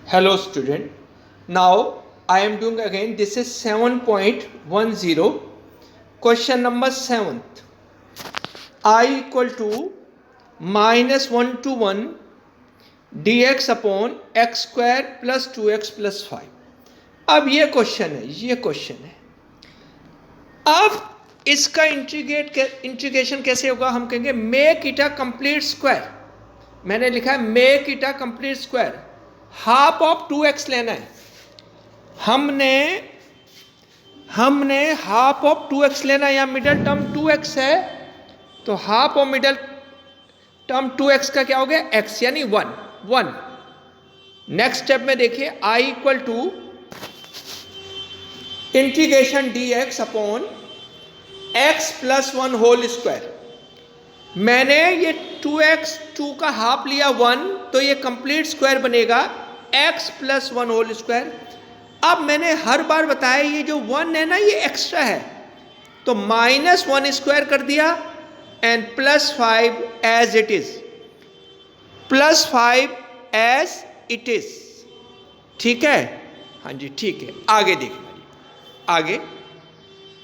Hello student. Now I am doing again, this is 7.10, question number 7th. I equal to minus 1 to 1 dx upon x square plus 2x plus 5. अब ये question है। अब इसका integration कैसे होगा? हम कहेंगे make it a complete square. मैंने लिखा है make it a complete square. Half of 2x लेना है। हमने हाफ ऑफ 2x लेना है। या मिडल टर्म 2x है तो half of middle term 2x का क्या हो गया? x यानी 1। नेक्स्ट स्टेप में देखिए, i equal to integration dx upon x plus 1 whole square. मैंने ये 2x 2 का हाफ लिया 1, तो ये कंप्लीट स्क्वायर बनेगा x प्लस 1 होल स्क्वायर। अब मैंने हर बार बताया ये जो 1 है ना, ये एक्स्ट्रा है, तो माइनस 1 स्क्वायर कर दिया and plus 5 as it is. Plus 5 as it is. ठीक है? हाँ जी ठीक है। आगे देखना जी। आगे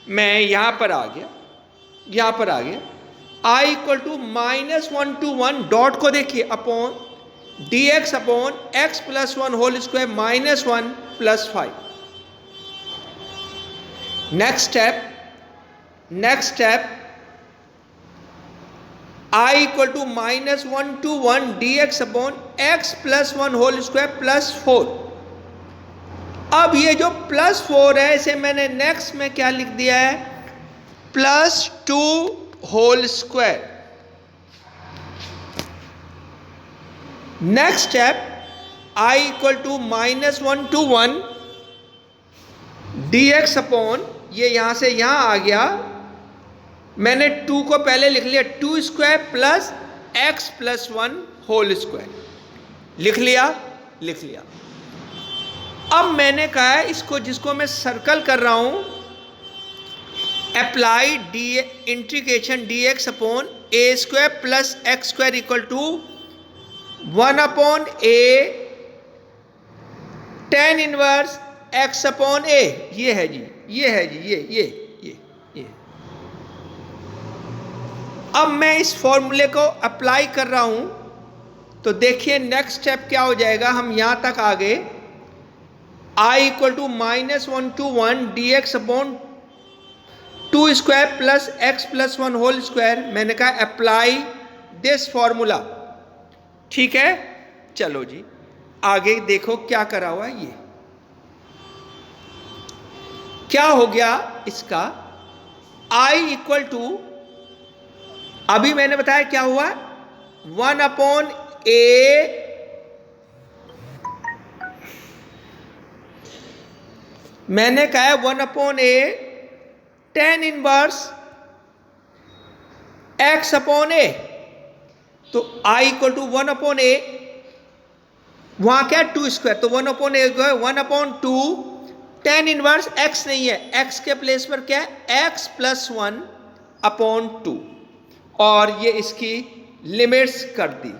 मैं यहां पर आ गया। I equal to minus 1 to 1 dot को देखिए upon dx upon x plus 1 whole square minus 1 plus 5। Next step I equal to minus 1 to 1 dx upon x plus 1 whole square plus 4। अब ये जो प्लस 4 है, इसे मैंने नेक्स्ट में क्या लिख दिया है? Plus 2 whole square. Next step I equal to minus 1 to 1 dx upon, ये यहां से यहां आ गया, मैंने 2 को पहले लिख लिया 2 square plus x plus 1 whole square. लिख लिया। अब मैंने कहा है इसको, जिसको मैं सर्कल कर रहा हूं, apply integration dx upon a square plus x square equal to 1 upon a tan inverse x upon a। ये है जी। अब मैं इस फॉर्मूले को अप्लाई कर रहा हूं, तो देखिए नेक्स्ट स्टेप क्या हो जाएगा। हम यहां तक आ गए। I equal to minus 1 to 1 dx upon 2 square plus x plus 1 whole square. मैंने कहा अप्लाई दिस फॉर्मूला। ठीक है, चलो जी आगे देखो क्या करा हुआ है। ये क्या हो गया इसका? I इक्वल टू, अभी मैंने बताया क्या हुआ, 1 अपॉन a मैंने कहा है 1 upon a tan inverse x upon a। तो I equal to 1 upon a, वहां क्या 2 स्क्वायर, तो 1 upon a 1 upon 2 tan inverse x नहीं है, x के प्लेस पर क्या है x प्लस 1 अपॉन 2। और ये इसकी लिमिट्स कर दी।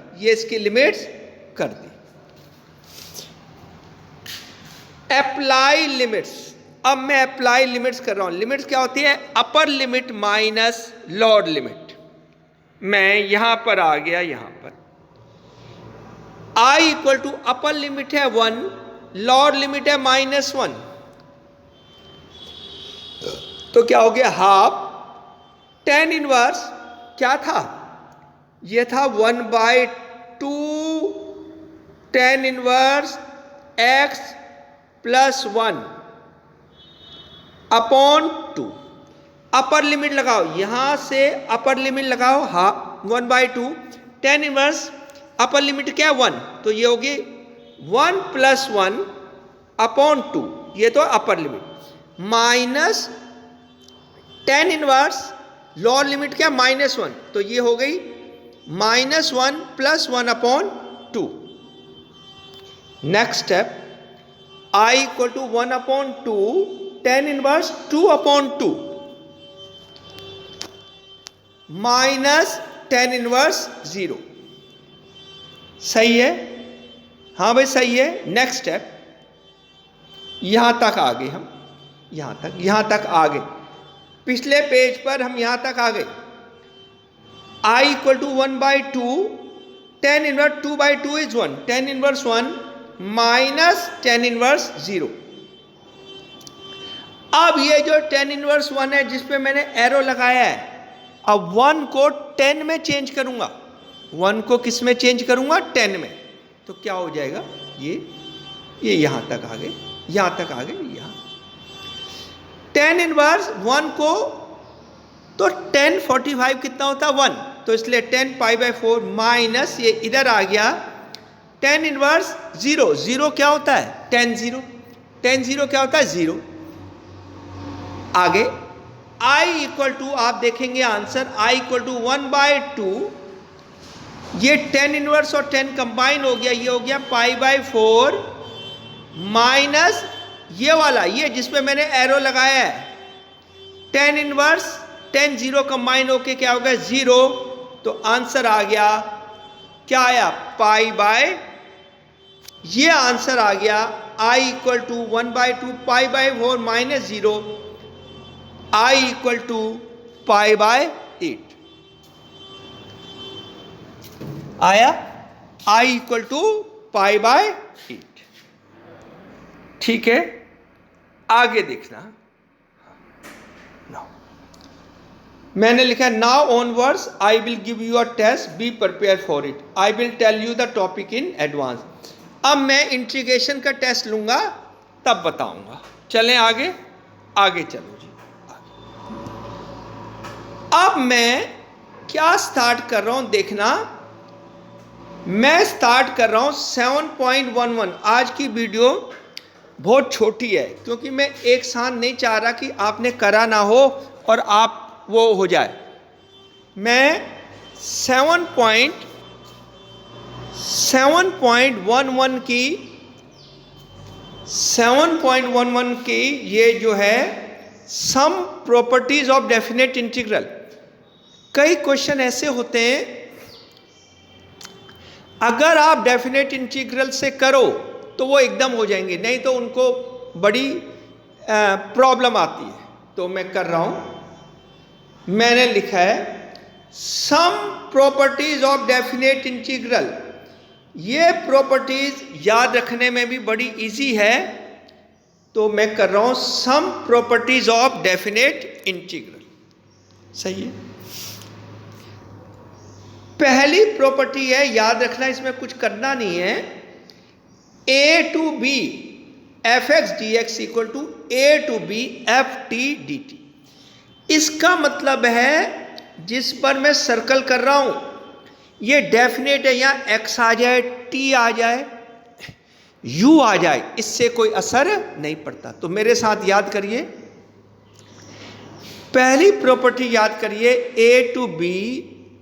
Apply limits. अब मैं अप्लाई लिमिट्स कर रहा हूं। लिमिट्स क्या होती है? Upper limit minus lower limit. मैं यहां पर आ गया। यहां पर I equal to upper limit है 1, लोअर लिमिट है माइनस 1, तो क्या हो गया? हाफ tan इनवर्स क्या था? ये था 1/2 tan inverse x plus 1 upon 2। Upper limit लगाओ, यहां से अपर लिमिट लगाओ, half 1/2 tan inverse upper limit क्या है 1, तो ये होगी 1 प्लस 1 अपॉन 2। ये तो upper limit minus tan inverse lower limit क्या? माइनस 1, तो ये हो गई minus 1 plus 1 upon 2। Next step I equal to 1 upon 2 tan inverse 2 upon 2 minus tan inverse 0। सही है? हाँ भाई सही है। नेक्स्ट स्टेप, यहां तक आ गए हम, यहां तक आ गए। पिछले पेज पर हम यहां तक आ गए। I equal to 1/2, tan inverse 2/2 is 1, tan inverse 1 minus tan inverse 0। अब ये जो tan इनवर्स 1 है जिस पे मैंने एरो लगाया है, अब 1 को 10 में चेंज करूंगा, 1 को किस में चेंज करूंगा? 10 में। तो क्या हो जाएगा? ये यहां तक आ गए, यहां तक आ गए, यहां tan इनवर्स 1 को, तो 10 45 कितना होता है? 1, तो इसलिए 10 π/4 माइनस ये इधर आ गया tan इनवर्स 0। 0 क्या होता है? tan 0। tan 0 क्या होता है? 0। आगे I इक्वल टू, आप देखेंगे आंसर, I इक्वल टू 1/2, ये tan इनवर्स और tan कंबाइन हो गया, ये हो गया π/4 माइनस ये वाला, ये जिसपे मैंने एरो लगाया है, tan इनवर्स tan 0 कंबाइन होके क्या होगा? 0। तो आंसर आ गया, क्या आया? ये आंसर आ गया I equal to 1/2 π/4 minus 0, I equal to π/8 आया, I इक्वल टू π/8। ठीक है, आगे देखना। मैंने लिखा है now onwards I will give you a test, be prepare for it, I will tell you the topic in advance. अब मैं इंटीग्रेशन का टेस्ट लूंगा तब बताऊंगा। चलें आगे, आगे चलो जी आगे। अब मैं क्या स्टार्ट कर रहा हूं देखना, मैं स्टार्ट कर रहा हूं 7.11। आज की वीडियो बहुत छोटी है क्योंकि मैं एक साथ नहीं चाह रहा कि आपने करा ना हो और आप वो हो जाए। मैं 7.11 की ये जो है some properties of definite integral. कई क्वेश्चन ऐसे होते हैं, अगर आप डेफिनेट इंटीग्रल से करो तो वो एकदम हो जाएंगे, नहीं तो उनको बड़ी प्रॉब्लम आती है। तो मैं कर रहा हूं, मैंने लिखा है some properties of definite integral. ये प्रॉपर्टीज याद रखने में भी बड़ी इजी है, तो मैं कर रहा हूं some properties of definite integral. सही है। पहली प्रॉपर्टी है, याद रखना, इसमें कुछ करना नहीं है, a to b f(x) dx equal to a to b f(t) dt। इसका मतलब है जिस पर मैं सर्कल कर रहा हूं ये डेफिनेट है, यहां x आ जाए, t आ जाए, u आ जाए, इससे कोई असर नहीं पड़ता। तो मेरे साथ याद करिए, पहली प्रॉपर्टी याद करिए, a to b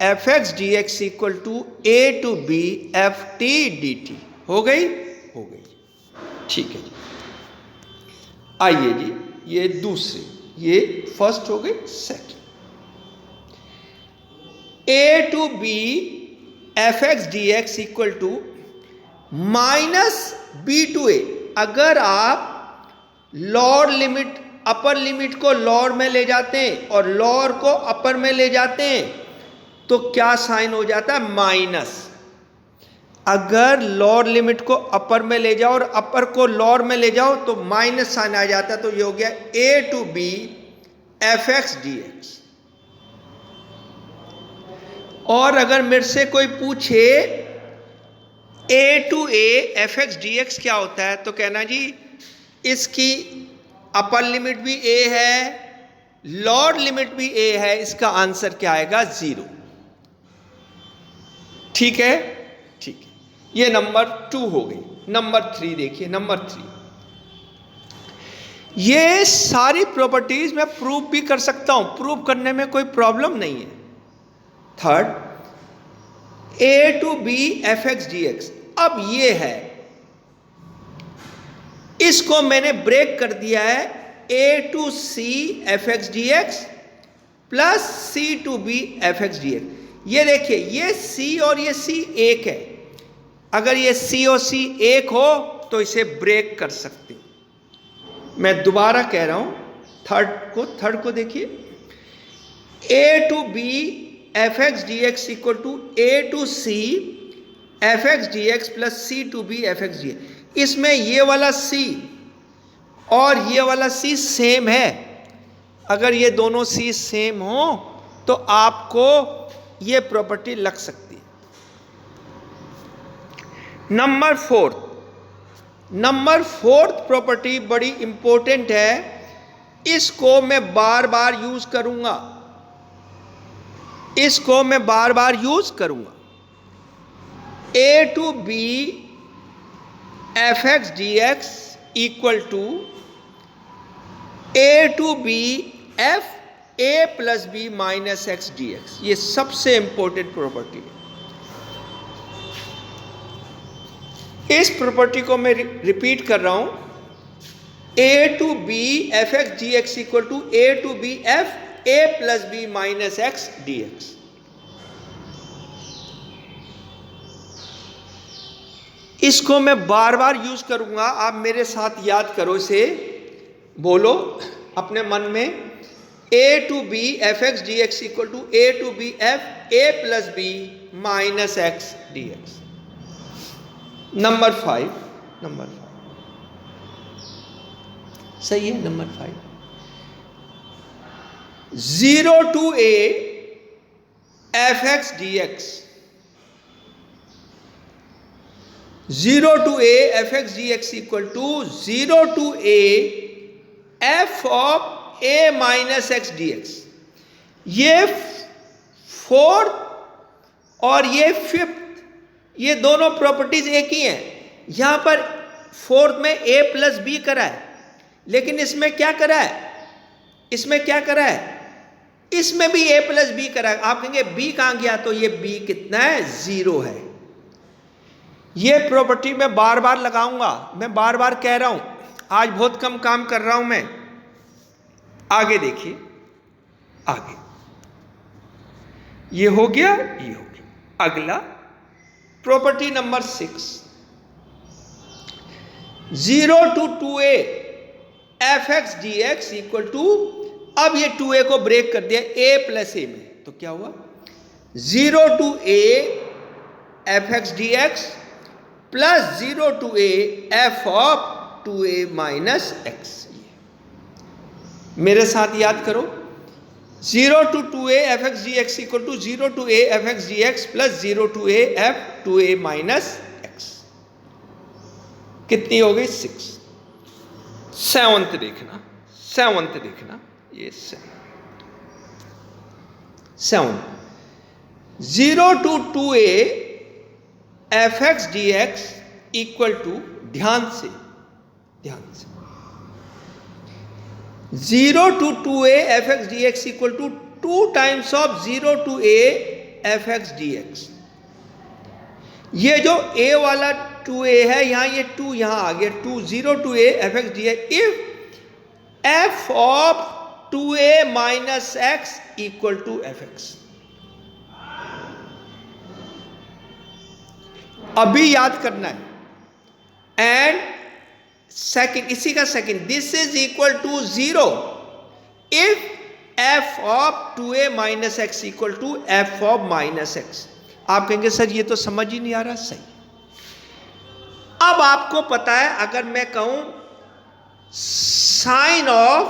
f(x) dx equal to a to b f(t) dt। हो गई? हो गई। ठीक है जी। आइए जी, ये दूसरी, ये फर्स्ट हो गई, second. a to b f(x) dx equal to minus b to a। अगर आप लोअर लिमिट अपर लिमिट को लोअर में ले जाते हैं और लोअर को अपर में ले जाते हैं तो क्या साइन हो जाता है? माइनस। अगर लोअर लिमिट को अपर में ले जाओ और अपर को लोअर में ले जाओ तो माइनस साइन आ जाता है। तो ये हो गया a to b f(x) dx। और अगर मेरे से कोई पूछे a to a f(x) dx क्या होता है, तो कहना जी इसकी अपर लिमिट भी a है, लोअर लिमिट भी a है, इसका आंसर क्या आएगा? 0। ठीक है, ठीक है। ये नंबर 2 हो गई। नंबर 3 देखिए, नंबर 3, ये सारी प्रॉपर्टीज मैं प्रूव भी कर सकता हूं, प्रूव करने में कोई प्रॉब्लम नहीं है। Third, a to b f(x) dx। अब ये है, इसको मैंने ब्रेक कर दिया है, a to c f(x) dx plus c to b f(x) dx। ये देखिए, ये c और ये c एक है, अगर ये सी और सी एक हो तो इसे ब्रेक कर सकते हैं। मैं दोबारा कह रहा हूं, थर्ड को देखिए, a to b f x d x equal to a to c f x d x plus c to b f x d x. इसमें ये वाला सी और ये वाला सी सेम है। अगर ये दोनों सी सेम हो तो आपको ये प्रॉपर्टी लग सकती है। नंबर फोर्थ प्रॉपर्टी बड़ी इंपॉर्टेंट है, इसको मैं बार बार यूज करूंगा, a to b f x d x equal to a to b f a plus b minus x d x. ये सबसे इंपॉर्टेंट प्रॉपर्टी है। इस प्रॉपर्टी को मैं रिपीट कर रहा हूं, a to b f x d x equal to a to b f a plus b minus x d x. इसको मैं बार बार यूज करूंगा, आप मेरे साथ याद करो, इसे बोलो अपने मन में, a to b f x d x equal to a to b f a plus b minus x d x. Number 5 सही है। Number 5, 0 to a f x d x, 0 to a f x d x equal to 0 to a f of a minus x d x. ये fourth और ये fifth, ये दोनों properties एक ही हैं। यहां पर फोर्थ में ए प्लस बी करा है, लेकिन इसमें क्या करा है, इसमें भी ए प्लस बी करा है। आप कहेंगे बी कहां गया, तो ये बी कितना है, 0 है। ये प्रॉपर्टी मैं बार बार लगाऊंगा, मैं बार बार कह रहा हूं, आज बहुत कम काम कर रहा हूं मैं। आगे देखिए, आगे ये हो गया, ये हो गया। अगला property number 6, 0 to 2a f x d x equal to, अब ये 2a को ब्रेक कर दिया a प्लस ए में, तो क्या हुआ, 0 to a f x d x plus 0 to a f of 2a minus x. मेरे साथ याद करो, 0 to 2a f x d x equal to 0 to a f x d x plus 0 to a f 2a minus x. कितनी हो गई, 6। Seventh देखना, ये 7, 0 to 2a f x d x equal to, ध्यान से 0 to 2a f x d x equal to 2 times of 0 to a f x d x. ये जो a वाला 2a है, यहां ये 2 यहां आ गया, 2 0 to a f x d x if f of 2a minus x equal to f x. अभी याद करना है, एंड सेकंड, इसी का second, this is equal to 0 if f of 2a minus x equal to f of minus x. आप कहेंगे sir ये तो समझ ही नहीं आ रहा। सही, अब आपको पता है, अगर मैं कहूं साइन ऑफ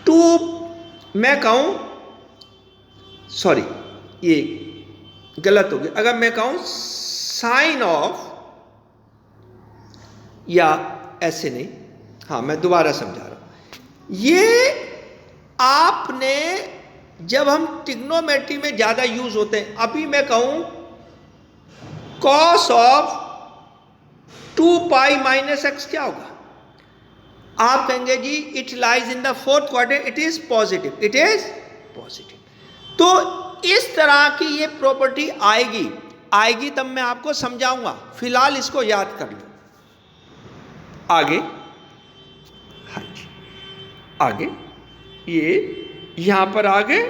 2, मैं कहूं, सॉरी ये गलत हो गया, अगर मैं कहूं साइन ऑफ, या ऐसे नहीं, हाँ मैं दोबारा समझा रहा हूं, ये आपने, जब हम ट्रिग्नोमेट्री में ज्यादा यूज होते हैं, अभी मैं कहूं cos of 2 pi minus x, क्या होगा, आप कहेंगे जी it lies in the fourth quadrant, it is positive, तो इस तरह की ये प्रॉपर्टी आएगी तब मैं आपको समझाऊंगा, फिलहाल इसको याद कर लो। आगे, हाँ जी, आगे ये यहां पर आ गए,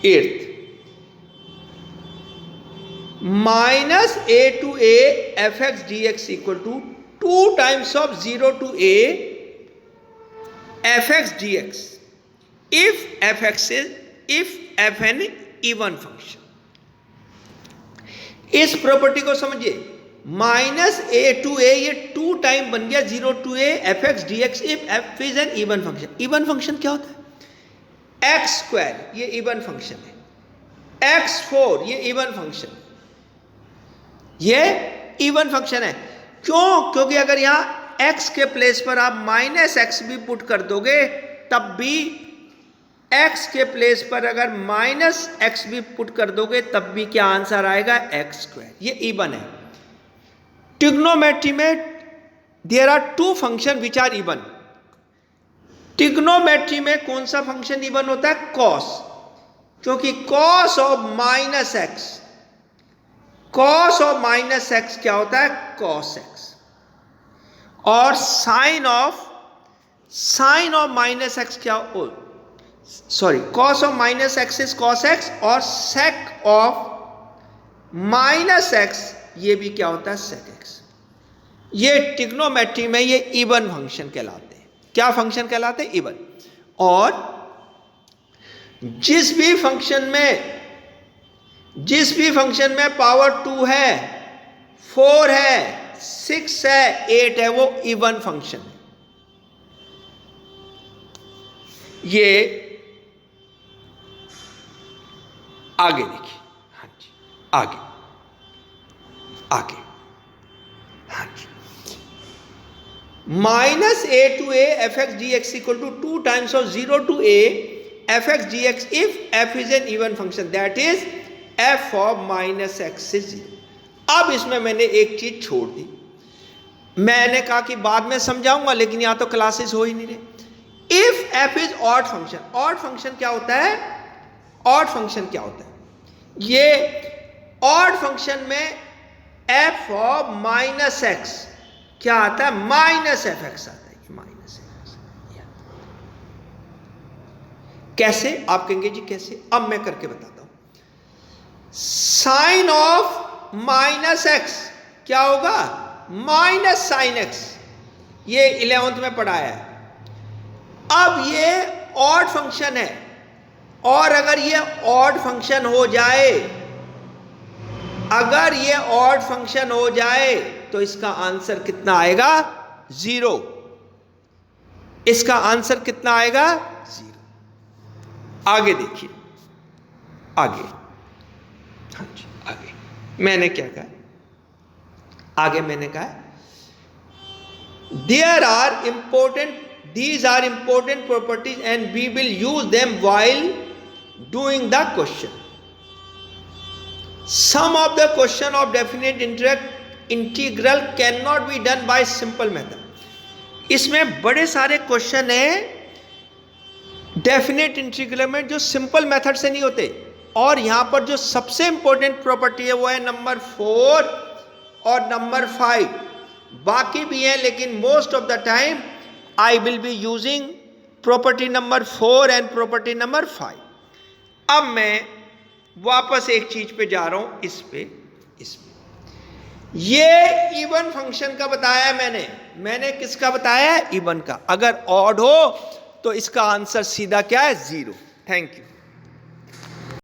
8th minus a to a f x d x equal to 2 times of 0 to a f x d x if f x if f n even function. इस प्रॉपर्टी को समझिए, माइनस ए टू ए ये 2 time बन गया 0 to a f x d x if f is an even function. Even function क्या होता है? X square ये इवन फंक्शन है, एक्स 4 ये इवन फंक्शन, ये इवन फंक्शन है। क्यों? क्योंकि अगर यहां x के प्लेस पर आप माइनस एक्स भी पुट कर दोगे तब भी x के प्लेस पर अगर माइनस एक्स भी पुट कर दोगे तब भी क्या आंसर आएगा? X square. ये इवन है। ट्रिग्नोमेट्री में there are 2 function which are even. Trigonometry में कौन सा फंक्शन इवन होता है? कॉस, क्योंकि cos of minus x, cos of minus x क्या होता है? Cos x. और साइन ऑफ माइनस एक्स क्या हो? Sorry, cos of minus x is cos x और सेक ऑफ माइनस एक्स ये भी क्या होता है? सेक एक्स। ये ट्रिग्नोमेट्री में ये इवन फंक्शन कहलाते हैं। क्या फंक्शन कहलाते हैं? इवन। और जिस भी फंक्शन में पावर 2 है, 4 है, 6 है, 8 है, वो इवन फंक्शन है। ये आगे देखिए। हाँ जी, आगे हाँ जी। Minus a to a f x d x equal to 2 times of 0 to a f x d x if f is an even function, that is f of minus x is 0। अब इसमें मैंने एक चीज छोड़ दी। मैंने कहा कि बाद में समझाऊंगा, लेकिन यहां तो क्लासेस हो ही नहीं रहे। If f is odd function, odd function क्या होता है? ऑड फंक्शन क्या होता है? ये ऑड फंक्शन में एफ ऑफ माइनस एक्स क्या आता है? माइनस एफ एक्स आता है। माइनस एक्स कैसे? आप कहेंगे जी कैसे? अब मैं करके बताता हूं। साइन ऑफ माइनस एक्स क्या होगा? Minus sine x. ये 11th में पढ़ाया है। अब ये ऑड फंक्शन है, और अगर ये ऑड फंक्शन हो जाए, अगर ये ऑड फंक्शन हो जाए तो इसका आंसर कितना आएगा? 0। इसका आंसर कितना आएगा? 0। आगे देखिए, आगे। हाँ जी, आगे मैंने क्या कहा? आगे मैंने कहा these are important properties and we will use them while doing the question. Some of the question of definite integral cannot be done by simple method. इसमें बड़े सारे क्वेश्चन हैं डेफिनेट इंटीग्रल में जो सिंपल मेथड से नहीं होते, और यहां पर जो सबसे इंपॉर्टेंट प्रॉपर्टी है वो है नंबर 4 और नंबर 5। बाकी भी हैं, लेकिन most of the time I will be using property number 4 and property number 5। अब मैं वापस एक चीज पे जा रहा हूं, इसमें ये इवन फंक्शन का बताया मैंने किसका बताया है? इवन का। अगर ऑड हो तो इसका आंसर सीधा क्या है? 0। Thank you.